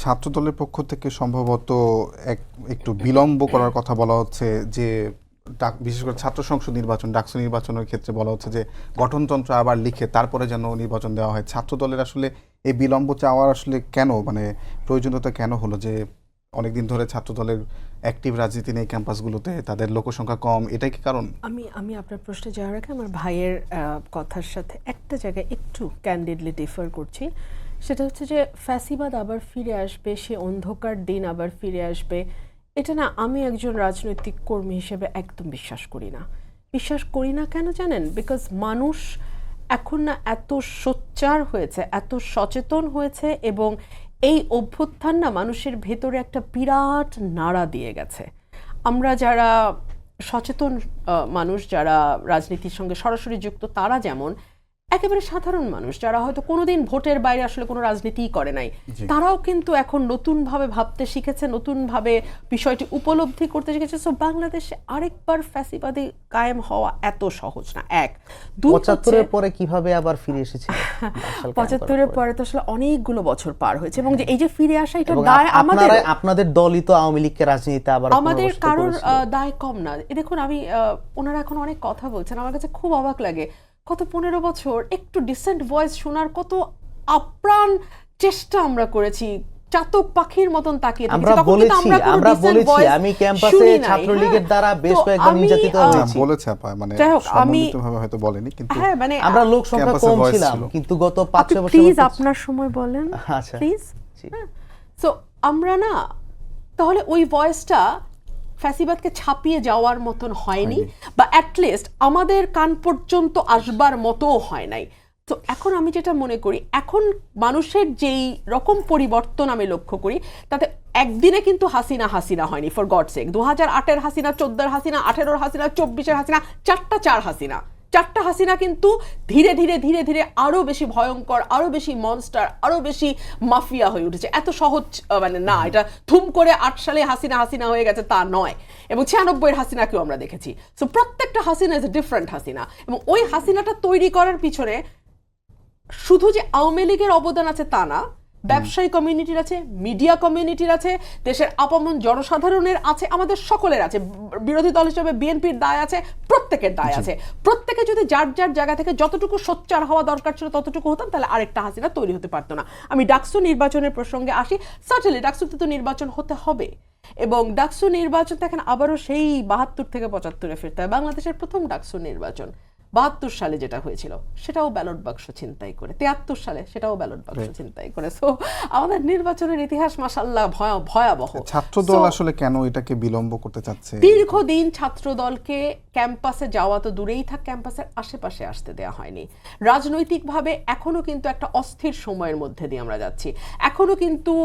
ছাত্রদলের পক্ষ থেকে সম্ভবত একটু বিলম্ব করার কথা বলা হচ্ছে, যে বিশেষ করে ছাত্র সংসদ নির্বাচন, ডাকসু নির্বাচনের ক্ষেত্রে বলা হচ্ছে যে গঠনতন্ত্র আবার লিখে তারপরে যেন নির্বাচন দেওয়া হয়। ছাত্রদলের আসলে এই বিলম্ব চাওয়ার আসলে কেন, মানে প্রয়োজনীয়তা কেন হলো, যে অনেকদিন ধরে ছাত্রদলের অ্যাক্টিভ রাজনীতি নেই ক্যাম্পাসগুলোতে, তাদের লোকসংখ্যা কম, এটাই কি কারণ? আমি আপনার প্রশ্নে যাওয়ার আগে আমার ভাইয়ের কথার সাথে একটা জায়গায় একটু ক্যান্ডিডলি ডিফার করছি। সেটা হচ্ছে যে ফ্যাসিবাদ আবার ফিরে আসবে, সে অন্ধকার দিন আবার ফিরে আসবে, এটা না আমি একজন রাজনৈতিক কর্মী হিসেবে একদম বিশ্বাস করি না। বিশ্বাস করি না কেন জানেন? বিকজ মানুষ এখন না এত সোচ্চার হয়েছে, এত সচেতন হয়েছে, এবং এই অভ্যুত্থান না মানুষের ভেতরে একটা বিরাট নাড়া দিয়ে গেছে। আমরা যারা সচেতন মানুষ, যারা রাজনীতির সঙ্গে সরাসরি যুক্ত, তারা যেমন একেবারে সাধারণ মানুষ যারা হয়তো কোনোদিন ভোটের বাইরে আসলে কোনো রাজনীতিই করে নাই, তারাও কিন্তু এখন নতুনভাবে ভাবতে শিখেছে, নতুনভাবে বিষয়টি উপলব্ধি করতে শিখেছে। সো বাংলাদেশে আরেকবার ফ্যাসিবাদী কায়েম হওয়া এত সহজ না। এক, ৭৫-এর পরে কিভাবে আবার ফিরে এসেছে? ৭৫-এর পরে তো আসলে অনেকগুলো বছর পার হয়েছে, এবং যে এই যে ফিরে আসা, এটা দায় আমাদের। আপনাদের দলই তো আওয়ামী লীগকে রাজনীতিতে আবার আমাদের কারোর দায় কম না। দেখুন, আমি ওনারা এখন অনেক কথা বলছেন, আমার কাছে খুব অবাক লাগে। কত ১৫ বছর একটু ডিসেন্ট ভয়েস শোনার কত আপ্রাণ চেষ্টা আমরা করেছি, চাতক পাখির মতন তাকিয়ে আমরা বলেছি আমি ক্যাম্পাসে ছাত্রলীগের দ্বারা বেশ কয়েকবার নির্যাতিত হয়েছি বলেছে আপা, মানে সম্মিলিতভাবে হয়তো বলেনি, কিন্তু হ্যাঁ, মানে আমরা লোক সংখ্যা কম ছিলাম, কিন্তু গত ৫-৬ বছর প্লিজ আপনার সময় বলেন। আচ্ছা প্লিজ। সো আমরা না তাহলে ওই ভয়েসটা ফ্যাসিবাদকে ছাপিয়ে যাওয়ার মতন হয়নি, বা অ্যাটলিস্ট আমাদের কান পর্যন্ত আসবার মতো হয় নাই। তো এখন আমি যেটা মনে করি, এখন মানুষের যেই রকম পরিবর্তন আমি লক্ষ্য করি, তাতে একদিনে কিন্তু হাসিনা হয়নি, ফর গড সেক। 2008-এর হাসিনা, 14-এর হাসিনা, 18-এর হাসিনা, 24-এর হাসিনা, চারটা হাসিনা কিন্তু ধীরে ধীরে ধীরে ধীরে আরো বেশি ভয়ঙ্কর, আরো বেশি মনস্টার, আরো বেশি মাফিয়া হয়ে উঠেছে। এত সহজ মানে না, এটা থুম করে 8 সালে হাসিনা হয়ে গেছে তা নয়, এবং 96-এর হাসিনাকেও আমরা দেখেছি। সো প্রত্যেকটা Hasina is a different Hasina, এবং ওই হাসিনাটা তৈরি করার পিছনে শুধু যে আওয়ামী লীগের অবদান আছে তা না, ব্যবসায়ী কমিউনিটির আছে, মিডিয়া কমিউনিটির আছে, দেশের আপামর জনসাধারণের আছে, আমাদের সকলের আছে। বিরোধী দল হিসেবে বিএনপির দায় আছে, প্রত্যেকের দায় আছে। প্রত্যেকে যদি যার যার জায়গা থেকে যতটুকু সোচ্চার হওয়া দরকার ছিল ততটুকু হতাম, তাহলে আরেকটা হাসিনা তৈরি হতে পারতো না। আমি ডাকসু নির্বাচনের প্রসঙ্গে আসি। সার্টেনলি ডাকসুতে তো নির্বাচন হতে হবে, এবং ডাকসু নির্বাচন দেখেন আবারও সেই ৭২ থেকে ৭৫-এ ফিরতে হয়। বাংলাদেশের প্রথম ডাকসু নির্বাচন ৭২ সালে যেটা হয়েছিল, সেটাও ব্যালট বাক্স ছিনতাই করে। ৭৩ সালে সেটাও ব্যালট বাক্স ছিনতাই করে। সো আমাদের নির্বাচনের ইতিহাস মাশাআল্লাহ ভয়াবহ। ছাত্রদল আসলে কেন এটাকে বিলম্ব করতে চাচ্ছে? দীর্ঘদিন ছাত্রদলকে ক্যাম্পাসে যাওয়া তো দূরেই থাক, ক্যাম্পাসের আশেপাশে আসতে দেওয়া হয়নি। রাজনৈতিকভাবে এখনো কিন্তু একটা অস্থির সময়ের মধ্যে দিয়ে আমরা যাচ্ছি। এখনো কিন্তু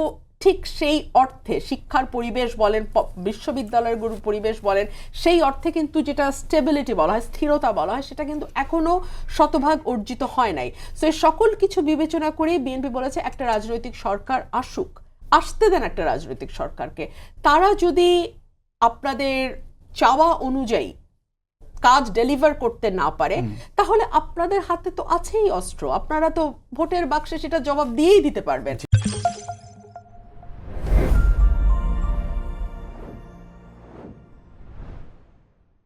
ঠিক সেই অর্থে শিক্ষার পরিবেশ বলেন, বিশ্ববিদ্যালয়ের পরিবেশ বলেন, সেই অর্থে কিন্তু যেটা স্টেবিলিটি বলা হয়, স্থিরতা বলা হয়, সেটা কিন্তু এখনো শতভাগ অর্জিত হয় নাই। সো এই সকল কিছু বিবেচনা করে বিএনপি বলেছে একটা রাজনৈতিক সরকার আসুক, আসতে দেন একটা রাজনৈতিক সরকারকে। তারা যদি আপনাদের চাওয়া অনুযায়ী কাজ ডেলিভার করতে না পারে, তাহলে আপনাদের হাতে তো আছেই অস্ত্র, আপনারা তো ভোটের বাক্সে সেটা জবাব দিয়েই দিতে পারবেন।